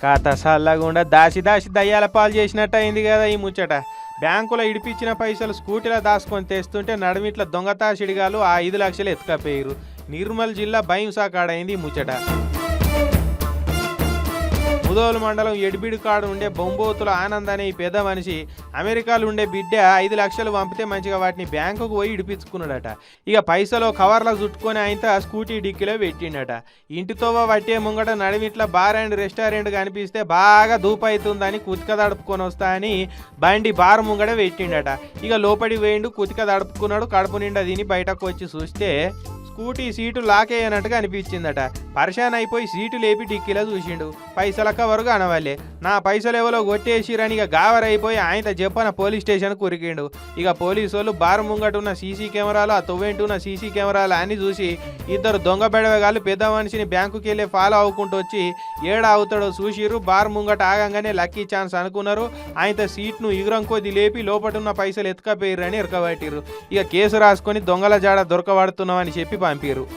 కాత సల్లగుండా దాసి దాసి దయ్యాల పాలు చేసినట్టు అయింది కదా ఈ ముచ్చట. బ్యాంకులో ఇడిపించిన పైసలు స్కూటీలో దాచుకొని తెస్తుంటే నడుమిట్ల దొంగతాసిడిగాలు ఆ 5 లక్షలు ఎత్తుకపోయారు. నిర్మల్ జిల్లా భయంసా కాడైంది ఈ ముచ్చట. ముదోలు మండలం ఎడిబిడి కాడు ఉండే బొంబోతుల ఆనంద్ అనే ఈ పెద్ద మనిషి అమెరికాలో ఉండే బిడ్డ 5 లక్షలు పంపితే మంచిగా వాటిని బ్యాంకుకు పోయి ఇడిపించుకున్నాడట. ఇక పైసలు కవర్లో చుట్టుకొని ఆయన స్కూటీ డిక్కీలో పెట్టిండట. ఇంటితోవ వట్టే ముంగట నడిమిట్ల బార్ అండ్ రెస్టారెంట్ కనిపిస్తే బాగా దూపైతుందని కుతిక దడుపుకొని వస్తా అని బండి బార్ ముంగట పెట్టిండట. ఇక లోపడి వేయండు, కుతిక దడుపుకున్నాడు. కడుపు నిండా తిని బయటకు వచ్చి చూస్తే స్కూటీ సీటు లాకేయనట్టుగా అనిపించిందట. పరిశాన్ అయిపోయి సీటు లేపి డిక్కీలో చూసిండు. పైసల కవరుగా అనవాలే నా పైసలు ఎవరో కొట్టేసిరని ఇక గావరైపోయి ఆయన చెప్పన పోలీస్ స్టేషన్కు ఉరికిండు. ఇక పోలీసు వాళ్ళు బార్ ముంగట ఉన్న సీసీ కెమెరాలు, ఆ తొవ్వెంటున్న సీసీ కెమెరాలు అన్ని చూసి ఇద్దరు దొంగ బెడవగాళ్ళు పెద్ద మనిషిని బ్యాంకుకి వెళ్ళి ఫాలో అవ్వుకుంటూ వచ్చి ఏడా అవుతాడో చూసిర్రు. బార్ ముంగట ఆగంగానే లక్కీ ఛాన్స్ అనుకున్నారు. ఆయన సీట్ను ఇగురం కొద్ది లేపి లోపల ఉన్న పైసలు ఎత్తుకపోయిర్రని ఎరకబట్టిర్రు. ఇక కేసు రాసుకొని దొంగల జాడ దొరకబడుతున్నామని చెప్పి పంపిరు.